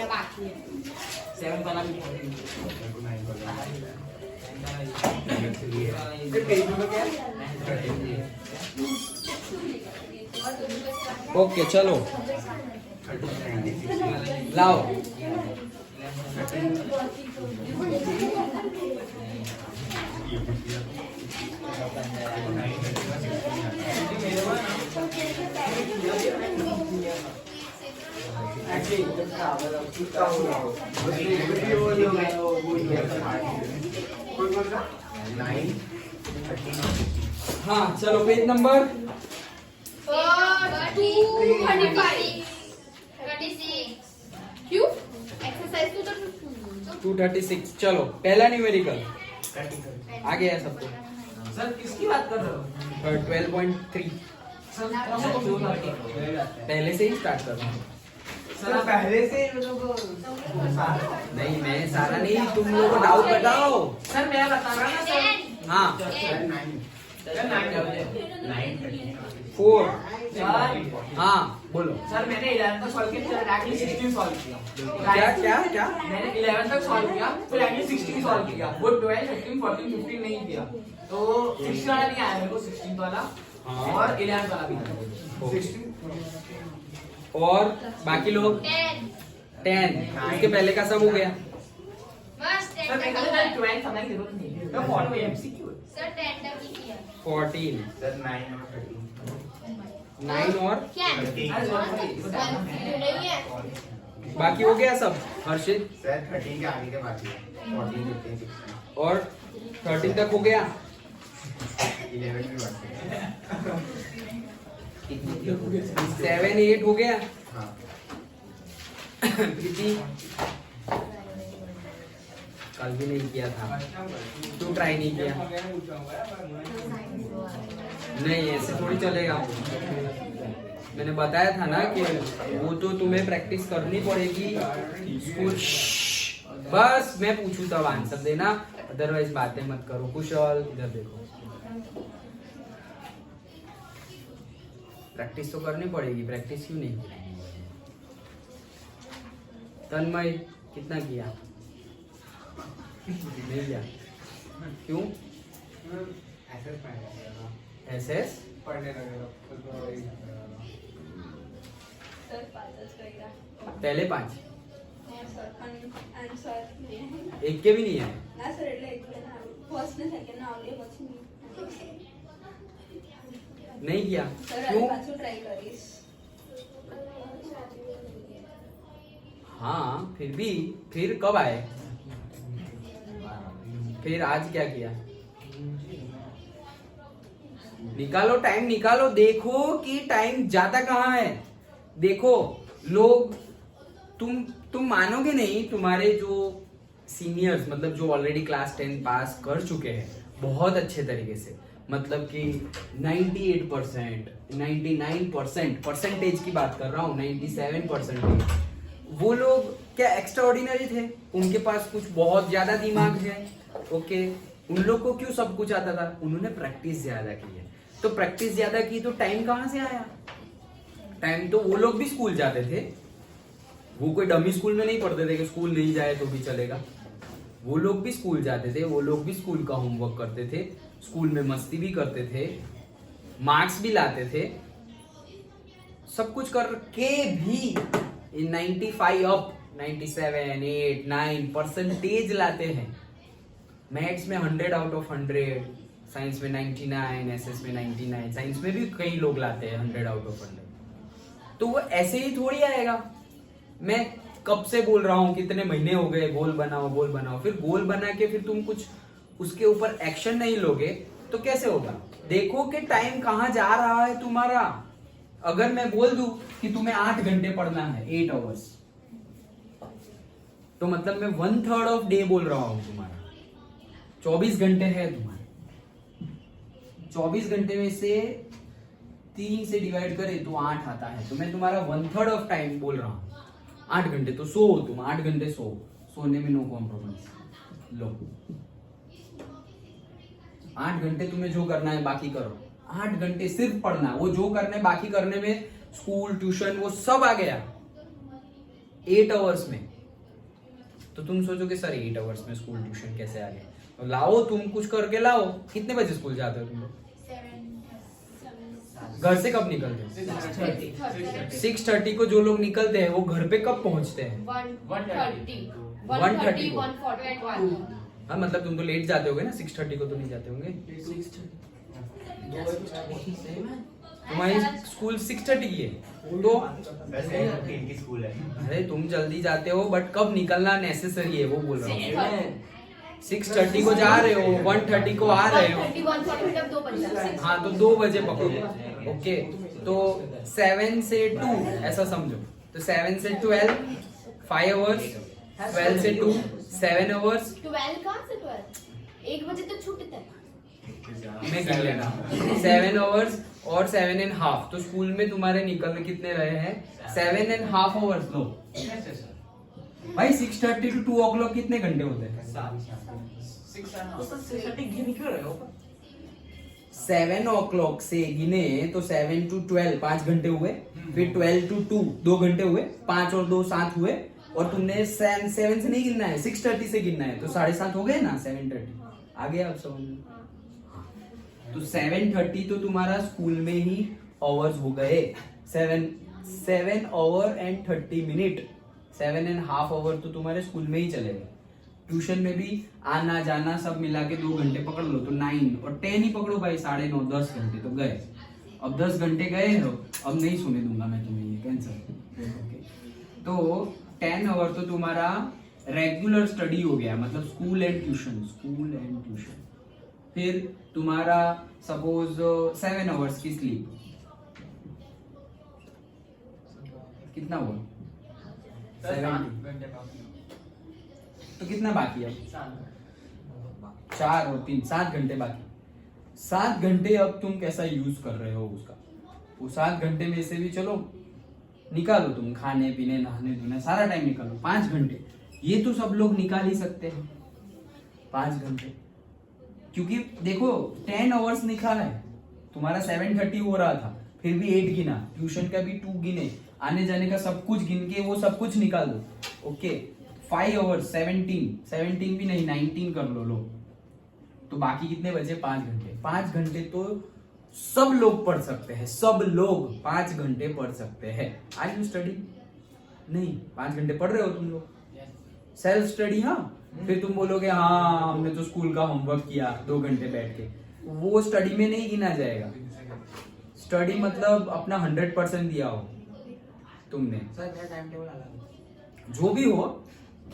वाला बाकी है। 7 वाला भी ओके चलो लाओ। हाँ चलो पेज नंबर 236। चलो पहला न्यूमेरिकल आ गया सबको। सर किसकी बात कर रहे हो? 12.3 पहले से ही स्टार्ट कर रहा हूँ। सर पहले से नहीं मैं सारा नहीं, तुम लोगों को डाउट बताओ। सर मैं बता रहा ना सर। हाँ 4। हाँ बोलो। सर मैंने 11 तक सॉल्व किया, फिर डायरेक्टली 16 सॉल्व किया। क्या क्या क्या मैंने 11 तक सॉल्व किया, फिर डायरेक्टली 16 सॉल्व किया। वो 12, 13, 14, 15 नहीं किया। तो 16 वाला नहीं आया मेरे को, 16 वाला और 11 वाला भी। 16 और बाकी लोग 10। इसके पहले का सब हो गया। सर मैं कहता था 12 समझने की जरूरत नहीं है। तो 40 एमसीक्यू है। 14 सर 9 और 9 और अरे सॉरी बाकी हो गया सब। हर्षित 13 सर 13 के आगे के बाकी है 14 15 16 और 13 तक हो गया। 11 भी बाकी है 7 8 हो गया। हाँ प्रीति कल भी नहीं किया था, तू ट्राई नहीं किया। नहीं ऐसे थोड़ी चलेगा। मैंने बताया था ना कि वो तो तुम्हें प्रैक्टिस करनी पड़ेगी स्कूल। बस मैं पूछूं तब आंसर देना, अदरवाइज बातें मत करो। कुशल इधर देखो, प्रैक्टिस तो करनी पड़ेगी। प्रैक्टिस क्यों नहीं? तन्मय कितना किया? नहीं किया क्यों? एसएस पढ़ने लगे पहले 5 एक के भी नहीं है। नहीं किया क्यों? हाँ फिर कब आए? फिर आज क्या किया? निकालो टाइम निकालो, देखो कि टाइम जाता कहाँ है। देखो लोग, तुम मानोगे नहीं, तुम्हारे जो सीनियर्स मतलब जो ऑलरेडी क्लास 10 पास कर चुके हैं बहुत अच्छे तरीके से, मतलब कि 98%, 99% परसेंटेज की बात कर रहा हूँ, 97%। वो लोग क्या एक्स्ट्रा ऑर्डिनरी थे? उनके पास कुछ बहुत ज्यादा दिमाग है। ओके, उन लोग को क्यों सब कुछ आता था? उन्होंने प्रैक्टिस ज्यादा की है। तो प्रैक्टिस ज्यादा की तो टाइम कहाँ से आया? टाइम तो वो लोग भी स्कूल जाते थे। वो कोई डमी स्कूल में नहीं पढ़ते थे कि स्कूल नहीं जाए तो भी चलेगा। वो लोग भी स्कूल जाते थे, वो लोग भी स्कूल का होमवर्क करते थे, स्कूल में मस्ती भी करते थे, मार्क्स भी लाते थे, सब कुछ करके भी 95 अप 97, 8, 9 परसेंटेज लाते हैं। मैथ्स में 100 आउट ऑफ 100, साइंस में 99, एसएस में 99, साइंस में भी कई लोग लाते हैं 100 आउट ऑफ 100। तो वो ऐसे ही थोड़ी आएगा। मैं कब से बोल रहा हूँ, कितने महीने हो गए, गोल बनाओ गोल बनाओ। फिर गोल बना के फिर तुम कुछ उसके ऊपर एक्शन नहीं लोगे तो कैसे होगा? देखो कि टाइम कहाँ जा रहा है तुम्हारा। अगर मैं बोल दूं कि तुम्हें 8 घंटे पढ़ना है, 8 आवर्स, तो मतलब मैं 1/3 ऑफ डे बोल रहा हूं तुम्हारा। 24 घंटे है तुम्हारे, 24 घंटे में से 3 से डिवाइड करे तो 8 आता है। तो मैं तुम्हारा 1/3 ऑफ टाइम बोल रहा हूँ। 8 घंटे तो सो, तुम 8 घंटे सोने में नो कॉम्प्रोमाइज। लो 8 घंटे तुम्हें जो करना है बाकी करो। 8 घंटे सिर्फ पढ़ना, वो जो करने बाकी करने में स्कूल ट्यूशन वो सब आ गया 8 आवर्स में। तो तुम सोचो कि सर 8 आवर्स में स्कूल ट्यूशन कैसे आ गया? तो लाओ, तुम कुछ करके लाओ। कितने बजे स्कूल जाते हो तुम लोग? घर से कब निकलते हो? 6:30 को जो लोग निकलते हैं वो घर पे कब पहुंचते हैं? 1:30 हाँ, मतलब तुम तो लेट जाते होगे ना, 6:30 को तो नहीं जाते होंगे। तुम्हारी स्कूल 6:30 की है तो वैसे 3 की स्कूल है। अरे तुम जल्दी जाते हो, बट कब निकलना नेसेसरी है वो बोल रहा हूँ। 6:30 को जा रहे हो, 1:30 को आ रहे हो, 1:30 हाँ तो 2 बजे पकड़ो। ओके, तो 7 से 2 ऐसा समझो, तो 7 से 12 5 आवर्स, 12 से 2 7 आवर्स। 12 कहाँ से 12? 1 बजे तो छूटता है। मैं गिन लेना 7 आवर्स और 7.5, तो स्कूल में तुम्हारे निकल कितने रहे हैं? 7.5 आवर्स। लो भाई 6:30 to 2 o'clock कितने घंटे होते हैं? 7 o'clock से गिने तो 7 to 12 5 घंटे हुए, फिर 12 to 2 2 घंटे हुए, 5 और 2 7 हुए, और तुमने 7 से नहीं गिनना है, 6:30 से गिनना है, तो 7:30 हो गए ना, 7:30 आ गया आप समझ में? तो 7:30 तो तुम्हारा स्कूल में ही आवर्स हो गए। 7 आवर एंड 30 मिनट, 7.5 आवर तो तुम्हारे स्कूल में ही चले गए। ट्यूशन में भी आना जाना सब मिला के 2 घंटे पकड़ लो तो 9 और 10 ही पकड़ो भाई, 9.5 10 घंटे तो गए। अब 10 घंटे गए हो, अब नहीं सुने दूंगा मैं तुम्हें, ये कैंसर। तो 10 आवर तो तुम्हारा रेगुलर स्टडी हो गया, मतलब स्कूल एंड ट्यूशन। फिर तुम्हारा सपोज 7 आवर्स की स्लीप, कितना हुआ? 70। तो कितना बाकी है? 4 और 3 7 घंटे बाकी। 7 घंटे अब तुम कैसा यूज कर रहे हो उसका? वो 7 घंटे में से भी चलो निकालो, तुम खाने पीने नहाने धोने सारा टाइम निकालो, 5 घंटे ये तो सब लोग निकाल ही सकते हैं 5 घंटे, क्योंकि देखो 10 आवर्स निकाला है तुम्हारा, 7:30 हो रहा था, फिर भी 8 गिना, ट्यूशन का भी 2 गिने, आने जाने का सब कुछ गिन के वो सब कुछ निकाल दो। ओके, 5 आवर्स 17 भी नहीं 19 कर लो, तो बाकी कितने बचे? 5 घंटे। 5 घंटे तो सब लोग पढ़ सकते हैं, सब लोग 5 घंटे पढ़ सकते हैं। Are you study? नहीं, 5 घंटे पढ़ रहे हो तुम लोग, सेल्फ स्टडी। हाँ, फिर तुम बोलोगे हाँ हमने तो स्कूल का होमवर्क किया 2 घंटे बैठ के, वो स्टडी में नहीं गिना जाएगा। स्टडी मतलब अपना 100% दिया हो तुमने। सर मेरा टाइम टेबल अलग है। जो भी हो,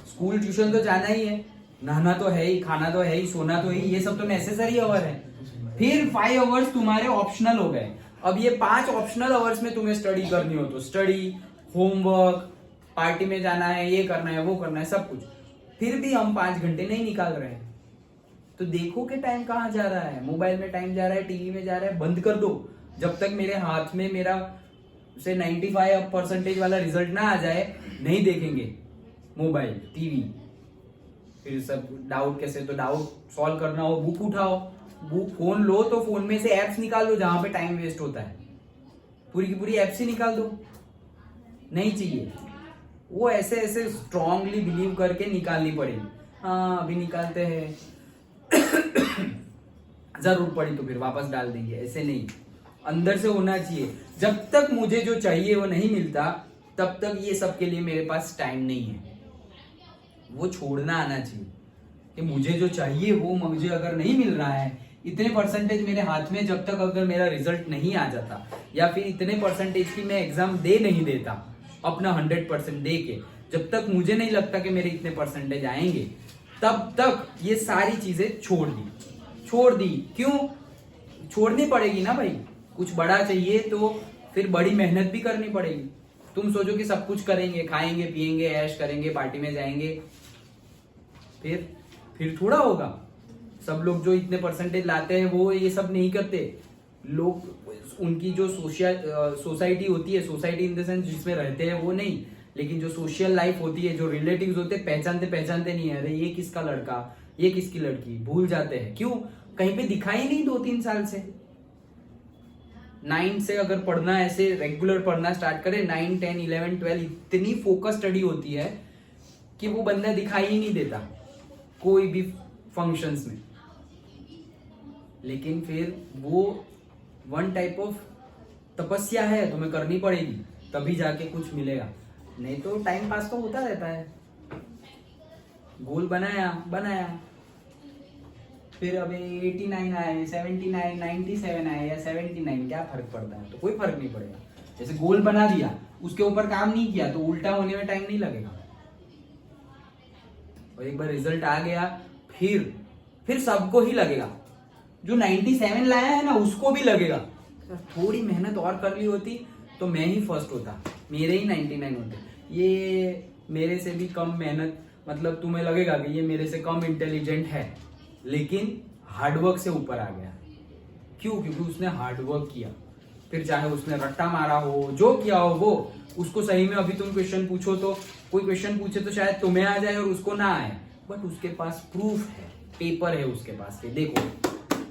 स्कूल ट्यूशन तो जाना ही है, नहाना तो है ही, खाना तो है ही, सोना तो है ही, ये सब तो नेसेसरी आवर है। फिर 5 आवर्स तुम्हारे ऑप्शनल हो गए। अब ये 5 ऑप्शनल आवर्स में तुम्हें स्टडी करनी हो तो स्टडी, होमवर्क, पार्टी में जाना है, ये करना है, वो करना है, सब कुछ। फिर भी हम 5 घंटे नहीं निकाल रहे हैं, तो देखो कि टाइम कहाँ जा रहा है। मोबाइल में टाइम जा रहा है, टीवी में जा रहा है, बंद कर दो। जब तक मेरे हाथ में मेरा से 95% वाला रिजल्ट ना आ जाए, नहीं देखेंगे मोबाइल टीवी। फिर सब डाउट कैसे, तो डाउट सॉल्व करना हो, बुक उठाओ, बुक, फोन लो तो फोन में से एप्स निकाल दो जहां पे टाइम वेस्ट होता है, पूरी की पूरी एप्स ही निकाल दो, नहीं चाहिए। वो ऐसे ऐसे स्ट्रांगली बिलीव करके निकालनी पड़ेगी। हाँ अभी निकालते हैं जरूर पड़ी तो फिर वापस डाल देंगे, ऐसे नहीं, अंदर से होना चाहिए। जब तक मुझे जो चाहिए वो नहीं मिलता, तब तक ये सब के लिए मेरे पास टाइम नहीं है। वो छोड़ना आना चाहिए कि मुझे जो चाहिए वो मुझे अगर नहीं मिल रहा है, इतने परसेंटेज मेरे हाथ में जब तक अगर मेरा रिजल्ट नहीं आ जाता, या फिर इतने परसेंटेज की मैं एग्जाम दे नहीं देता अपना 100% दे के, जब तक मुझे नहीं लगता कि मेरे इतने परसेंटेज आएंगे, तब तक ये सारी चीजें छोड़ दी। क्यों छोड़नी पड़ेगी ना भाई? कुछ बड़ा चाहिए तो फिर बड़ी मेहनत भी करनी पड़ेगी। तुम सोचो कि सब कुछ करेंगे, खाएंगे पिएंगे, ऐश करेंगे, पार्टी में जाएंगे, फिर थोड़ा होगा। सब लोग जो इतने परसेंटेज लाते हैं वो ये सब नहीं करते। लोग उनकी जो सोसाइटी होती है, सोसाइटी इन द सेंस जिसमें रहते हैं वो नहीं, लेकिन जो सोशल लाइफ होती है, जो रिलेटिव्स होते हैं, पहचानते नहीं है, अरे ये किसका लड़का, ये किसकी लड़की, भूल जाते हैं। क्यों? कहीं पे दिखाई नहीं 2-3 साल से। 9 से अगर पढ़ना, ऐसे रेगुलर पढ़ना स्टार्ट करें, 9, 10, 11, 12 इतनी फोकस स्टडी होती है कि वो बंदा दिखाई ही नहीं देता कोई भी फंक्शंस में, लेकिन फिर वो वन टाइप ऑफ तपस्या है, तुम्हें करनी पड़ेगी तभी जाके कुछ मिलेगा, नहीं तो टाइम पास तो होता रहता है। गोल बनाया फिर अब 89 आए, 79, 97 आए या 79, क्या फर्क पड़ता है? तो कोई फर्क नहीं पड़ेगा। जैसे गोल बना दिया, उसके ऊपर काम नहीं किया तो उल्टा होने में टाइम नहीं लगेगा, और एक बार रिजल्ट आ गया फिर सबको ही लगेगा। जो 97 लाया है ना उसको भी लगेगा, थोड़ी मेहनत और कर ली होती तो मैं ही फर्स्ट होता, मेरे ही 99 होते। ये मेरे से भी कम मेहनत, मतलब तुम्हें लगेगा कि ये मेरे से कम इंटेलिजेंट है, लेकिन हार्डवर्क से ऊपर आ गया। क्यों? क्योंकि उसने हार्डवर्क किया। फिर चाहे उसने रट्टा मारा हो, जो किया हो वो, उसको सही में अभी तुम क्वेश्चन पूछो तो कोई क्वेश्चन पूछे तो शायद तुम्हें आ जाए और उसको ना आए, बट उसके पास प्रूफ है, पेपर है उसके पास कि देखो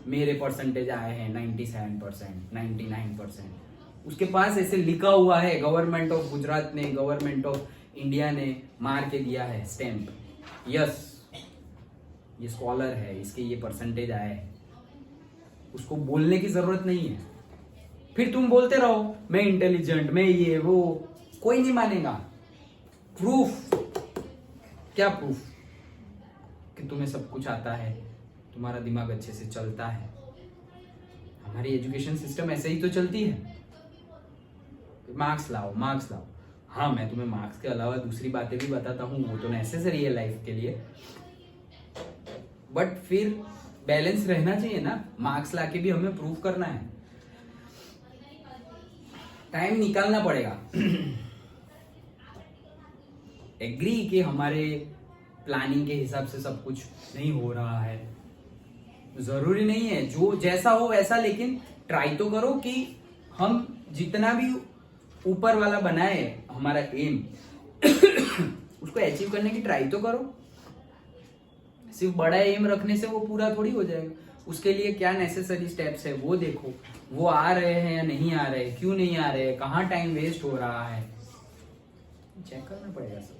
मेरे परसेंटेज आए हैं 97%, 99%। उसके पास ऐसे लिखा हुआ है, गवर्नमेंट ऑफ गुजरात ने, गवर्नमेंट ऑफ इंडिया ने मार के दिया है स्टैंप, यस ये स्कॉलर है, इसके ये परसेंटेज आए हैं। उसको बोलने की जरूरत नहीं है। फिर तुम बोलते रहो मैं इंटेलिजेंट, मैं ये वो, कोई नहीं मानेगा। प्रूफ, क्या प्रूफ कि तुम्हें सब कुछ आता है, तुम्हारा दिमाग अच्छे से चलता है। हमारी एजुकेशन सिस्टम ऐसे ही तो चलती है, मार्क्स लाओ मार्क्स लाओ। हाँ मैं तुम्हें मार्क्स के अलावा दूसरी बातें भी बताता हूँ, वो तो नेसेसरी है लाइफ के लिए, बट फिर बैलेंस रहना चाहिए ना, मार्क्स लाके भी हमें प्रूव करना है, टाइम निकालना पड़ेगा। एग्री कि हमारे प्लानिंग के हिसाब से सब कुछ नहीं हो रहा है, जरूरी नहीं है जो जैसा हो वैसा, लेकिन ट्राई तो करो कि हम जितना भी ऊपर वाला बनाए हमारा एम उसको अचीव करने की ट्राई तो करो। सिर्फ बड़ा एम रखने से वो पूरा थोड़ी हो जाएगा, उसके लिए क्या नेसेसरी स्टेप्स है वो देखो, वो आ रहे हैं या नहीं आ रहे, क्यों नहीं आ रहे, कहाँ टाइम वेस्ट हो रहा है, चेक करना पड़ेगा सब।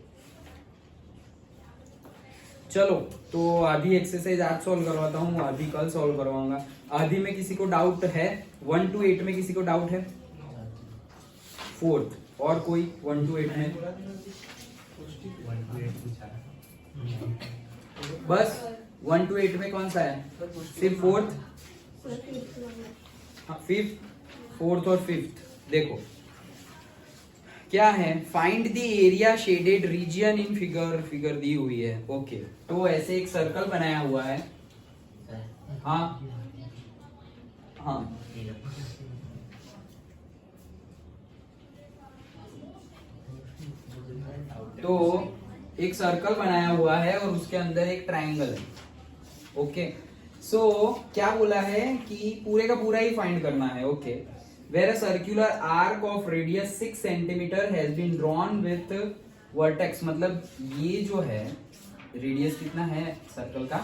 चलो तो आधी एक्सरसाइज आज सॉल्व करवाता हूँ, आधी कल सॉल्व करवाऊंगा। आधी में किसी को डाउट है? 1 to 8 में किसी को डाउट है? 4th और कोई 1 to 8 में? बस 1 to 8 में कौन सा है? सिर्फ 4th, 5th, 4th और 5th। देखो क्या है, find the area shaded region in figure दी हुई है। ओके तो ऐसे एक सर्कल बनाया हुआ है, हाँ हाँ तो एक सर्कल बनाया हुआ है और उसके अंदर एक ट्रायंगल है। ओके सो क्या बोला है कि पूरे का पूरा ही फाइंड करना है। Okay where a circular arc of radius 6 centimeter has been drawn with vertex, मतलब ये जो है रेडियस कितना है सर्कल का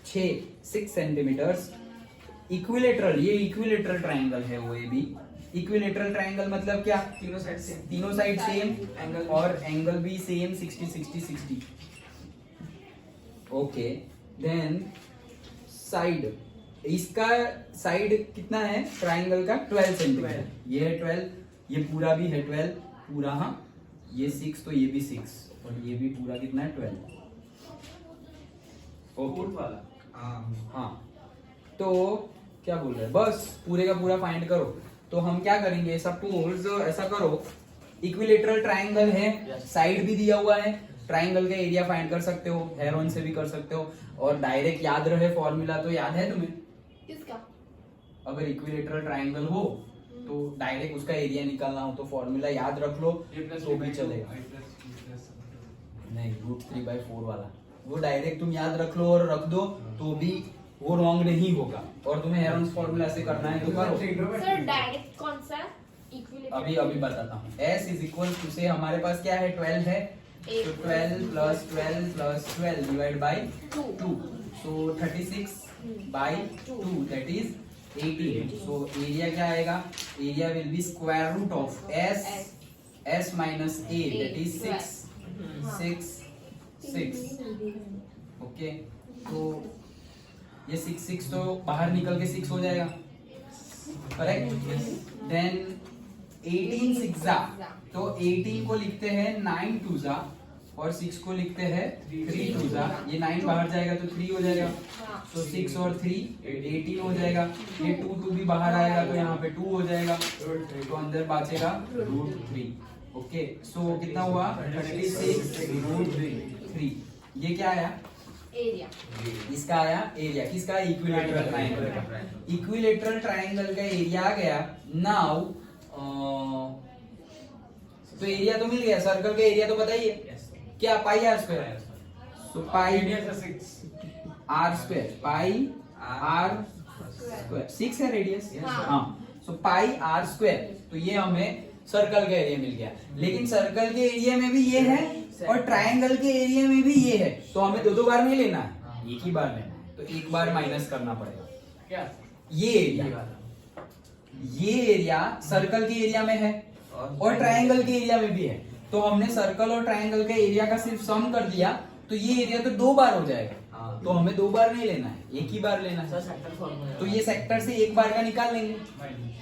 6 सेंटीमीटर्स, इक्विलेटरल, ये इक्विलेटरल ट्रायंगल है वो, ये भी इक्विलेटरल ट्रायंगल मतलब क्या, तीनों साइड सेम एंगल और एंगल भी सेम 60-60-60। ओके देन साइड, इसका साइड कितना है ट्रायंगल का 12 सेंटीमीटर, ये है 12, ये पूरा भी है 12 पूरा, हाँ ये 6 तो ये भी 6 और ये भी पूरा कितना है 12। ओके हाँ तो क्या बोल रहे हैं, बस पूरे का पूरा फाइंड करो। तो हम क्या करेंगे, सपोज ऐसा करो इक्विलेटरल ट्रायंगल है, साइड भी दिया हुआ है, ट्रायंगल का एरिया फाइंड कर सकते हो, हेरोन से भी कर सकते हो, और डायरेक्ट याद रहे फॉर्मूला तो याद है तुम्हें किसका? अगर इक्विलेटरल ट्रायंगल हो तो डायरेक्ट उसका एरिया निकालना हो तो फॉर्मूला याद रख लो तो भी चलेगा। नहीं √3/4 वाला वो डायरेक्ट तुम याद रख लो और रख दो तो भी वो रॉन्ग नहीं होगा, और तुम्हें हेरोन्स फॉर्मूला से करना है तो करो। सर डायरेक्ट कौन सा? इक्विलेटरल अभी बताता हूँ। S इज इक्वल टू से हमारे पास क्या है 12 है, तो 12 plus 12 plus 12 divide by 2, so 36/2 that is 18। So area क्या आएगा, area will be square root of S minus A that is 6 6 okay तो ये 6 तो बाहर निकल के 6 हो जाएगा करेक्ट देन 18 6 तो 18 को लिखते हैं 9 2 और 6 को लिखते हैं 3 2 ये 9 बाहर जाएगा तो 3 हो जाएगा तो 6 और 3 18 हो जाएगा ये 2 भी बाहर आएगा तो यहाँ पे 2 हो जाएगा तो अंदर बचेगा √3 ओके सो कितना हुआ 36√3 ये क्या आया एरिया इसका आया एरिया किसका इक्विलेटरल ट्रायंगल इक्विलेटरल ट्रायंगल का एरिया आ गया नाउ तो एरिया तो मिल गया सर्कल का एरिया तो बताइए क्या पाई आर स्क्वायर तो pi r square pi r square 6 है रेडियस हाँ सो पाई आर स्क्वायर तो ये हमें सर्कल का एरिया मिल गया लेकिन सर्कल के एरिया में भी ये है और ट्रायंगल के एरिया में भी ये है तो हमें दो बार नहीं लेना है एक ही बार लेना है तो एक बार माइनस करना पड़ेगा क्या ये एरिया सर्कल के एरिया में है और ट्रायंगल के एरिया में भी है तो हमने सर्कल और ट्रायंगल का एरिया का सिर्फ सम कर दिया तो ये एरिया तो 2 बार हो जाएगा तो हमें 2 बार नहीं लेना है एक ही बार लेना है तो ये सेक्टर से एक बार का निकाल लेंगे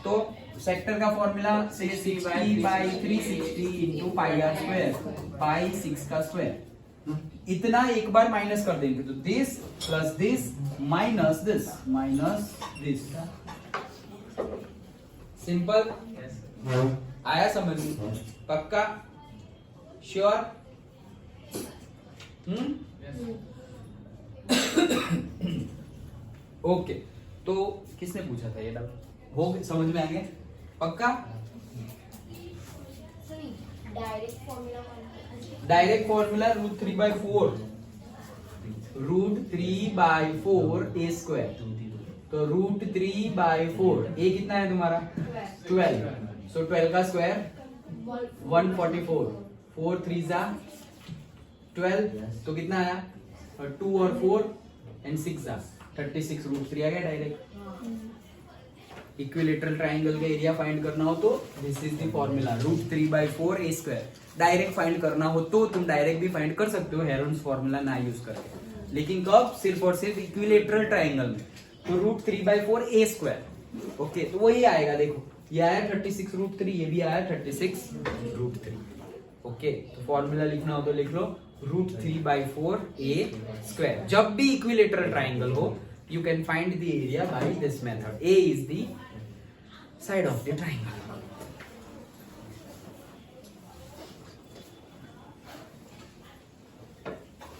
तो सेक्टर का formula 60/360 into pi r square pi 6 का स्क्वायर इतना एक बार माइनस कर देंगे तो this plus this minus this simple आया समझ पक्का श्योर ओके तो किसने पूछा था ये डाउट हो समझ में आएंगे पक्का डायरेक्ट फॉर्मूला √3/4 a स्क्वायर तो √3/4 a कितना है तुम्हारा 12 सो 12 का स्क्वायर 144 4 3 12 तो कितना आया 2 और 4 एंड 6 36 √3 आ गया डायरेक्ट इक्विलेटरल ट्रायंगल का एरिया फाइंड करना हो तो this is the formula √3/4 a square direct find करना हो तो तुम डायरेक्ट भी फाइंड कर सकते हो हेरोन्स फॉर्मूला ना यूज करके लेकिन कब सिर्फ और सिर्फ इक्विलेटरल ट्रायंगल में तो √3/4 a स्क्वायर ओके तो वही आएगा देखो ये आया 36 √3 ये भी आया 36 √3 ओके तो फॉर्मूला लिखना हो तो लिख लो √3/4 a स्क्वायर जब भी इक्विलेटरल ट्रायंगल हो you can find the area by this method a is the side of the triangle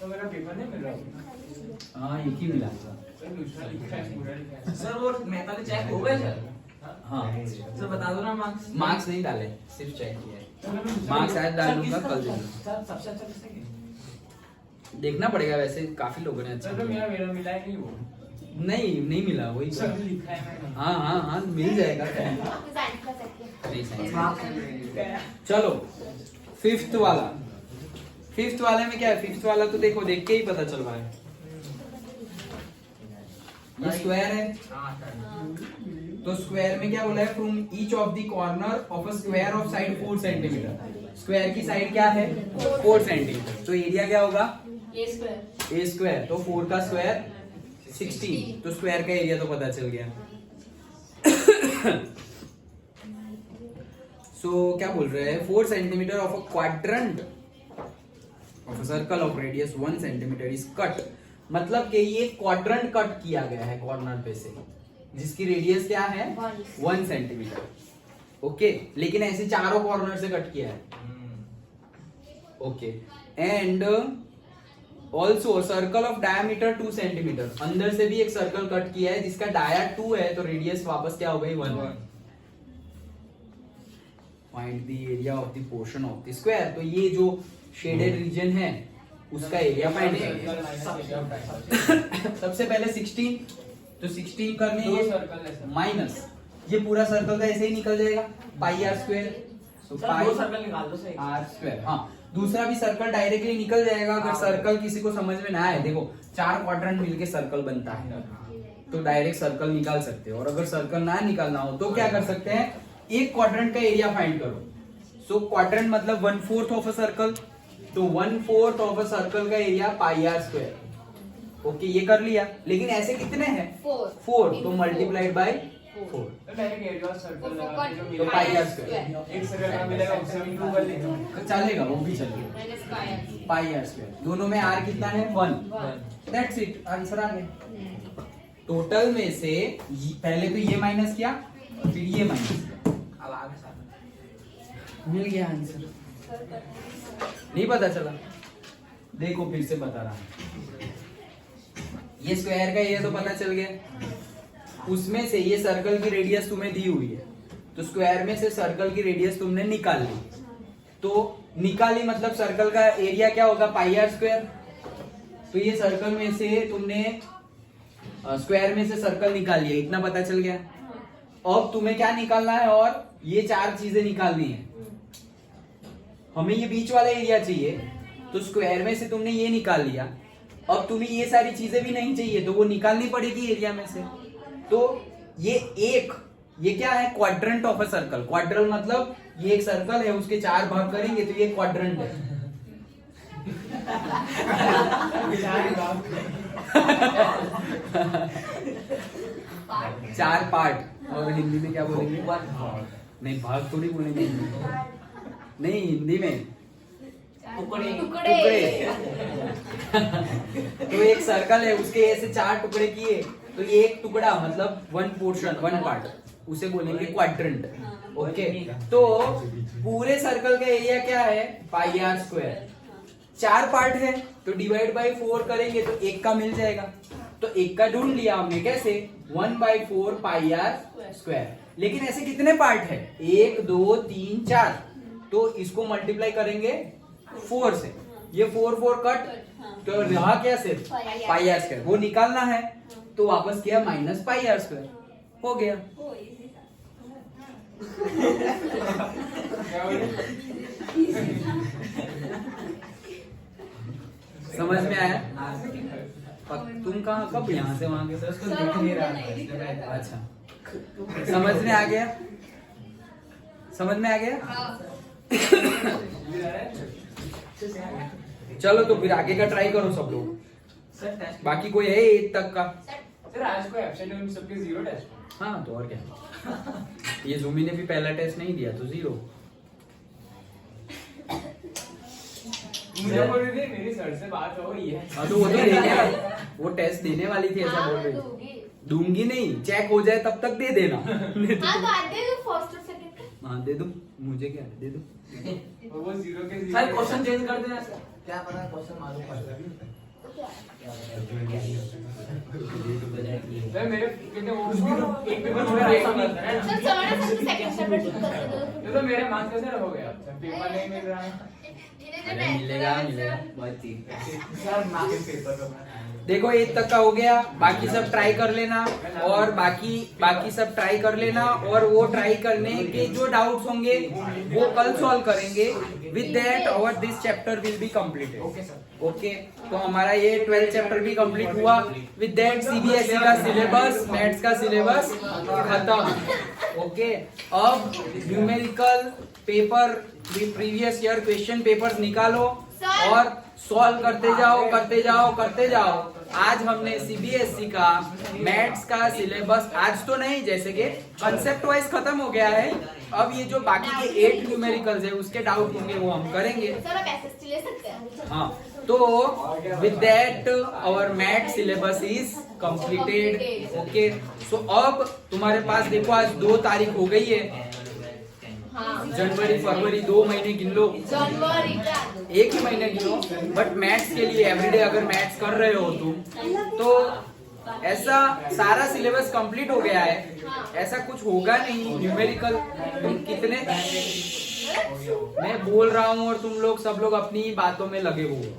तो मेरा पेपर नहीं मिल रहा हाँ एक ही मिला सर वो मैंने चेक हो गया सर हाँ सर बता दो ना मार्क्स नहीं डाले सिर्फ चेक किया है मार्क्स शायद डालूंगा कल दूंगा सर सबसे अच्छा किसने किया देखना पड़ेगा वैसे काफी लोगों ने अच्छा सर तो मेरा मिला ही नहीं वो नहीं मिला वही सर लिखा है मैंने हाँ मिल जाएगा नहीं चलो फिफ्थ वाले में क्या है फिफ्थ वाला तो देखो देख के ही पता चल रहा है ये स्क्वायर है तो स्क्वायर में क्या बोला है from each of the corner of a square of side 4 centimetre square की साइड क्या है 4 सेंटीमीटर तो एरिया क्या होगा ए स्क्वायर तो 4 का स्क्वायर 16 तो स्क्वायर का एरिया तो पता चल गया सो क्या बोल रहे हैं 4 centimetre of a quadrant of a circle of radius 1 centimetre is cut मतलब कि ये क्वाड्रेंट कट किया गया है कॉर्नर पे से जिसकी रेडियस क्या है 1 सेंटीमीटर ओके लेकिन ऐसे चारों कॉर्नर से कट किया है okay and also circle of diameter 2 centimetre अंदर से भी एक सर्कल कट किया है जिसका डाया 2 है तो रेडियस वापस क्या हो गई 1 find the area of the portion of the square तो ये जो शेडेड रीजन है उसका एरिया फाइंड करेंगे सबसे पहले 16 तो 16 करने ये माइनस ये पूरा सर्कल का ऐसे ही निकल जाएगा पाई आर स्क्वायर तो पाई सर्कल निकाल दो सही आर स्क्वायर हाँ दूसरा भी सर्कल डायरेक्टली निकल जाएगा अगर सर्कल किसी को समझ में ना आए देखो 4 क्वाड्रेंट मिलके सर्कल बनता है तो डायरेक्ट सर्कल निकाल सकते हो और अगर सर्कल ना निकालना हो तो क्या कर सकते हैं एक क्वाड्रेंट का एरिया फाइंड करो सो क्वाड्रेंट मतलब 1/4 ऑफ अ सर्कल तो 1/4 ऑफ अ सर्कल का area pi r square. Okay, ये कर लिया। लेकिन ऐसे कितने हैं? 4, तो मल्टीप्लाइड बाय 4, तो पाई आर स्क्वायर चलेगा, वो भी चलेगा। पाई आर स्क्वायर, दोनों में आर कितना है? 1। दैट्स इट, आंसर आ गया। टोटल में से पहले तो ये माइनस किया, फिर ये माइनस किया, अब आगे साथ मिल गया आंसर। नहीं पता चला? देखो फिर से बता रहा हूं। ये स्क्वायर का एरिया तो पता चल गया, उसमें से ये सर्कल की रेडियस तुम्हें दी हुई है, तो स्क्वायर में से सर्कल की रेडियस तुमने निकाल ली। तो निकाली मतलब सर्कल का एरिया क्या होगा? पाई आर स्क्वायर। तो ये सर्कल में से तुमने स्क्वायर में से सर्कल निकाल लिया, इतना पता चल गया। अब तुम्हें क्या निकालना है? और ये 4 चीजें निकालनी है। हमें ये बीच वाला एरिया चाहिए, तो स्क्वायर में से तुमने ये निकाल लिया। अब तुम्हें ये सारी चीजें भी नहीं चाहिए, तो वो निकालनी पड़ेगी एरिया में से। तो ये क्या है? Quadrant of a circle. Quadrant मतलब ये एक सर्कल है, उसके 4 भाग करेंगे तो ये क्वाड्रेंट है। 4 पार्ट। और हिंदी में क्या बोलेंगे? नहीं, भाग थोड़ी बोलेंगे नहीं, हिंदी में टुकड़े। तो एक सर्कल है, उसके ऐसे 4 टुकड़े किए, तो ये एक टुकड़ा मतलब 1 पोर्शन, 1 पार्ट, उसे बोलेंगे क्वाड्रेंट। ओके, तो पूरे सर्कल का एरिया क्या है? पाई आर स्क्वायर। 4 पार्ट है, तो डिवाइड बाय 4 करेंगे तो 1 का मिल जाएगा। तो 1 का ढूंढ लिया हमने, कैसे? 1/4 पाई आर स्क्वायर। लेकिन ऐसे कितने पार्ट है? 1 2 3 4, तो इसको मल्टीप्लाई करेंगे 4 से। ये 4 कट, तो रहा क्या? सिर्फ पाई आर स्क्वायर, वो निकालना है। तो वापस किया माइनस पाई आर स्क्वायर, हो गया। समझ में आया? तुम कहाँ, कब यहाँ से वहां गए? उसको देख नहीं रहा। अच्छा, समझ में आ गया? समझ में आ गया? चलो तो फिर आगे का ट्राई करो सब लोग। बाकी कोई है 8 तक का? सर आज को एब्सेंट में सबके 0 टेस्ट। हाँ, तो और क्या। ये जूमी ने भी पहला टेस्ट नहीं दिया, तो 0। मुझे बोल रही थी मेरी सर से बात हो रही है। हाँ, तो वो तो देने वाली, वो टेस्ट देने वाली थी, ऐसा बोल रही थी। दूंगी नहीं, चेक हो जाए तब तक दे देना। हाँ, दे दूं, मुझे क्या है, दे दूं। वो 0 के 0। सर क्वेश्चन चेंज कर देना सर। क्या पता क्वेश्चन मालूम पड़ता सर मेरे कितने वो एक पेपर हो गया ये तो मेरे मार्क्स कैसे हो गया? पेपर नहीं मिल रहा है। अरे मिलेगा बहुत ही। सर मार्क्स पेपर देखो 8 तक का हो गया, बाकी सब ट्राई कर लेना। और बाकी सब ट्राई कर लेना, और वो ट्राई करने के जो डाउट्स होंगे वो कल सॉल्व करेंगे। With that our this chapter will be completed. Okay sir. Okay, तो हमारा ये 12th चैप्टर भी कंप्लीट हुआ। विद दैट सीबीएसई का सिलेबस, मैथ्स का सिलेबस खत्म। ओके, अब numerical paper, previous year question papers निकालो और सॉल्व करते जाओ। आज हमने सीबीएसई का मैथ्स का सिलेबस, आज तो नहीं, जैसे कि कंसेप्ट वाइज खत्म हो गया है। अब ये जो बाकी के 8 न्यूमेरिकल्स है उसके डाउट होंगे वो हम करेंगे। हाँ, तो with that our maths syllabus is completed. Okay, so अब तुम्हारे पास देखो आज 2 तारीख हो गई है। जनवरी फरवरी 2 महीने गिन लो, एक ही महीने गिनो। बट मैथ्स के लिए एवरीडे अगर मैथ्स कर रहे हो तुम, तो ऐसा सारा सिलेबस कंप्लीट हो गया है, ऐसा कुछ होगा नहीं। न्यूमेरिकल कितने मैं बोल रहा हूँ और तुम लोग सब लोग अपनी बातों में लगे हुए।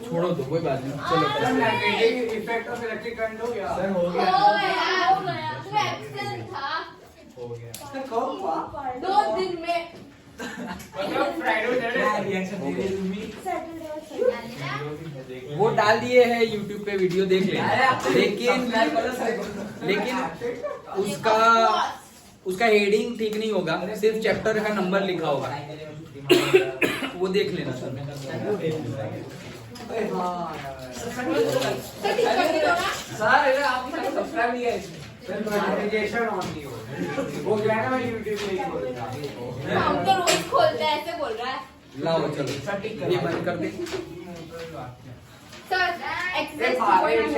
छोड़ो तो कोई बात नहीं, चलो। Magnetic effect of electric current हो गया। सर हो गया। हो गया। 2 दिन में मतलब फ्राइडे सैटरडे रिएक्शन दे रही तुम्ही। वो डाल दिए हैं यूट्यूब पे, वीडियो देख लेना। लेकिन उसका हेडिंग ठीक नहीं होगा, सिर्फ चैप्टर का नंबर लिखा होगा। वो देख लेना सर। अरे हाँ यार। सर डिस्कस करो ना। सर इधर आपने सब्सक्राइब नहीं किया इसमें। नोटिफिकेशन ऑन नहीं हो रहा। वो जो है ना मैं यूट्यूब पे ही बोल रहा हूँ। हम तो रोज खोलते हैं ऐसे बोल रहा है लाओ चलो सर टिक करो। ये बंद कर दे। Sir exercise